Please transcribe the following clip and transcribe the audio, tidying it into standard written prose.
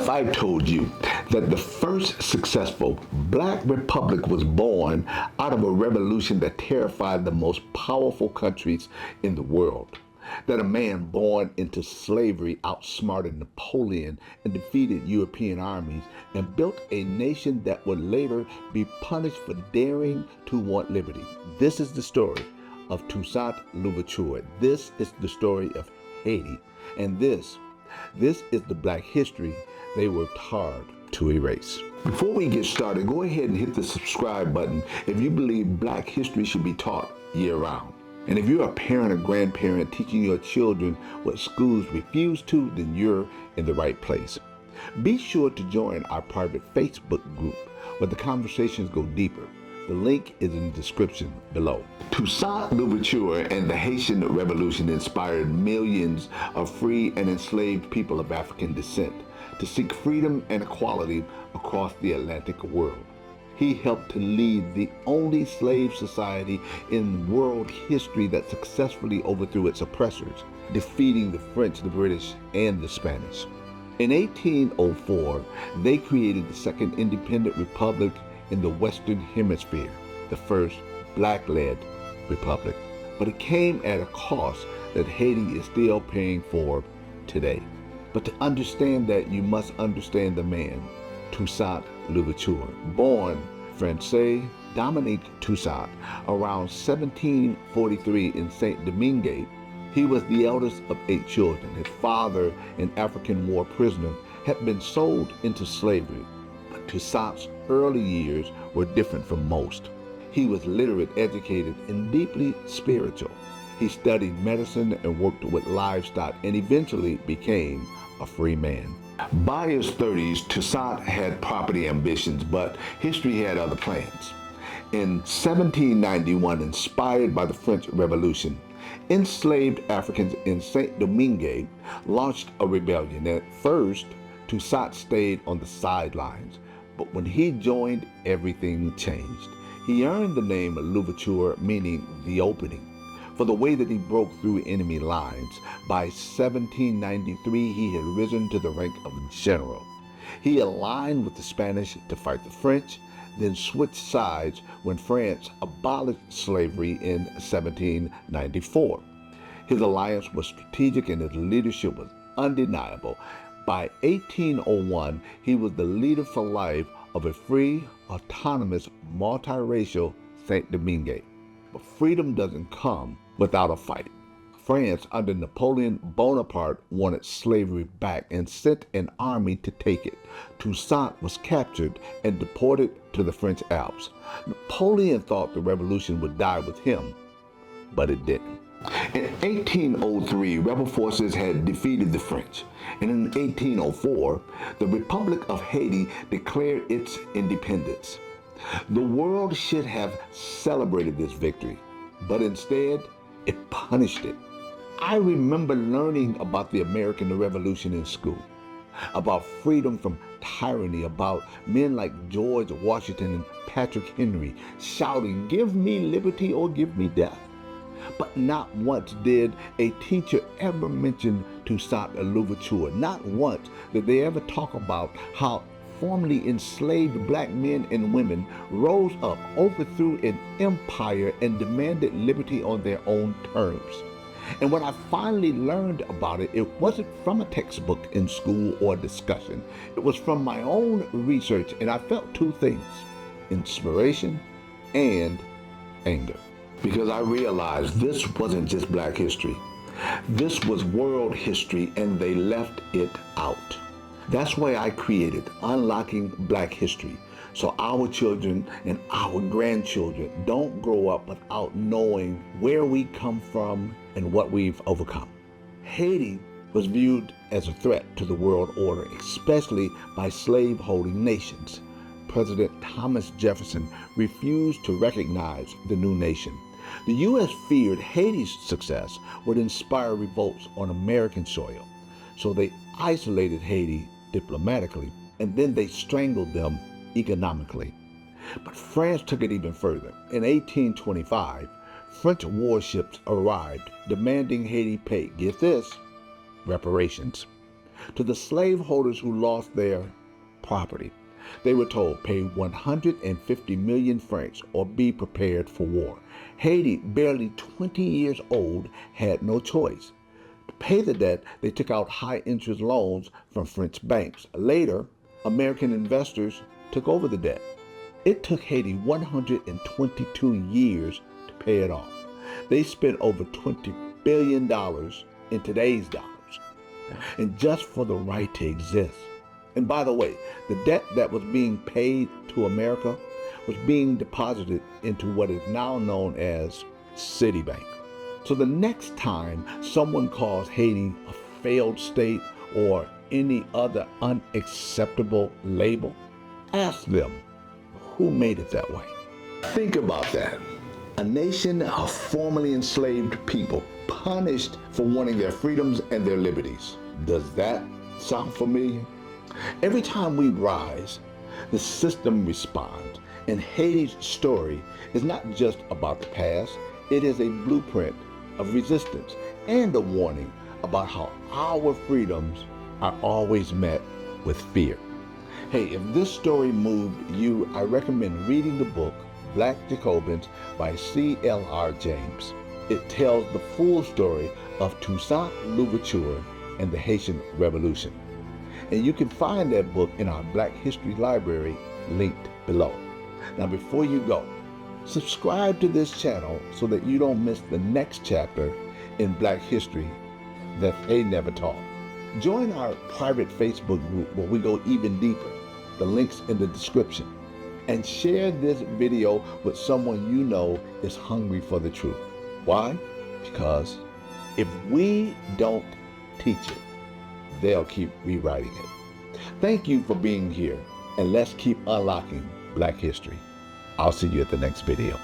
if I told you that the first successful black republic was born out of a revolution that terrified the most powerful countries in the world? That a man born into slavery outsmarted Napoleon and defeated European armies and built a nation that would later be punished for daring to want liberty. This is the story of Toussaint L'Ouverture. This is the story of Haiti. And this is the black history they worked hard to erase. Before we get started, go ahead and hit the subscribe button if you believe black history should be taught year-round. And if you're a parent or grandparent teaching your children what schools refuse to, then you're in the right place. Be sure to join our private Facebook group where the conversations go deeper. The link is in the description below. Toussaint L'Ouverture and the Haitian Revolution inspired millions of free and enslaved people of African descent to seek freedom and equality across the Atlantic world. He helped to lead the only slave society in world history that successfully overthrew its oppressors, defeating the French, the British, and the Spanish. In 1804, they created the second independent republic in the Western Hemisphere, the first black-led republic. But it came at a cost that Haiti is still paying for today. But to understand that, you must understand the man, Toussaint L'Ouverture, born Francais Dominique Toussaint around 1743 in Saint-Domingue. He was the eldest of 8 children. His father, an African war prisoner, had been sold into slavery. But Toussaint's early years were different from most. He was literate, educated, and deeply spiritual. He studied medicine and worked with livestock and eventually became a free man. By his 30s, Toussaint had property ambitions, but history had other plans. In 1791, inspired by the French Revolution, enslaved Africans in Saint-Domingue launched a rebellion. At first, Toussaint stayed on the sidelines, but when he joined, everything changed. He earned the name L'Ouverture, meaning the opening, for the way that he broke through enemy lines. By 1793, he had risen to the rank of general. He aligned with the Spanish to fight the French, then switched sides when France abolished slavery in 1794. His alliance was strategic and his leadership was undeniable. By 1801, he was the leader for life of a free, autonomous, multiracial Saint-Domingue. But freedom doesn't come without a fight. France under Napoleon Bonaparte wanted slavery back and sent an army to take it. Toussaint was captured and deported to the French Alps. Napoleon thought the revolution would die with him, but it didn't. In 1803, rebel forces had defeated the French, and in 1804, the Republic of Haiti declared its independence. The world should have celebrated this victory, but instead, it punished it. I remember learning about the American Revolution in school, about freedom from tyranny, about men like George Washington and Patrick Henry shouting, "Give me liberty or give me death." But not once did a teacher ever mention Toussaint L'Ouverture. Not once did they ever talk about how formerly enslaved black men and women rose up, overthrew an empire, and demanded liberty on their own terms. And when I finally learned about it, it wasn't from a textbook in school or discussion. It was from my own research, and I felt 2 things: inspiration and anger. Because I realized this wasn't just black history. This was world history, and they left it out. That's why I created Unlocking Black History, so our children and our grandchildren don't grow up without knowing where we come from and what we've overcome. Haiti was viewed as a threat to the world order, especially by slaveholding nations. President Thomas Jefferson refused to recognize the new nation. The U.S. feared Haiti's success would inspire revolts on American soil, so they isolated Haiti diplomatically, and then they strangled them economically. But France took it even further. In 1825, French warships arrived demanding Haiti pay, get this, reparations. To the slaveholders who lost their property, they were told pay 150 million francs or be prepared for war. Haiti, barely 20 years old, had no choice. To pay the debt, they took out high-interest loans from French banks. Later, American investors took over the debt. It took Haiti 122 years to pay it off. They spent over $20 billion in today's dollars, and just for the right to exist. And by the way, the debt that was being paid to America was being deposited into what is now known as Citibank. So the next time someone calls Haiti a failed state or any other unacceptable label, ask them, who made it that way? Think about that. A nation of formerly enslaved people punished for wanting their freedoms and their liberties. Does that sound familiar? Every time we rise, the system responds. And Haiti's story is not just about the past, it is a blueprint of resistance and a warning about how our freedoms are always met with fear. Hey, if this story moved you, I recommend reading the book Black Jacobins by C.L.R. James. It tells the full story of Toussaint L'Ouverture and the Haitian Revolution. And you can find that book in our Black History Library linked below. Now before you go, subscribe to this channel so that you don't miss the next chapter in Black history that they never taught. Join our private Facebook group where we go even deeper. The link's in the description. And share this video with someone you know is hungry for the truth. Why? Because if we don't teach it, they'll keep rewriting it. Thank you for being here, and let's keep unlocking Black history. I'll see you at the next video.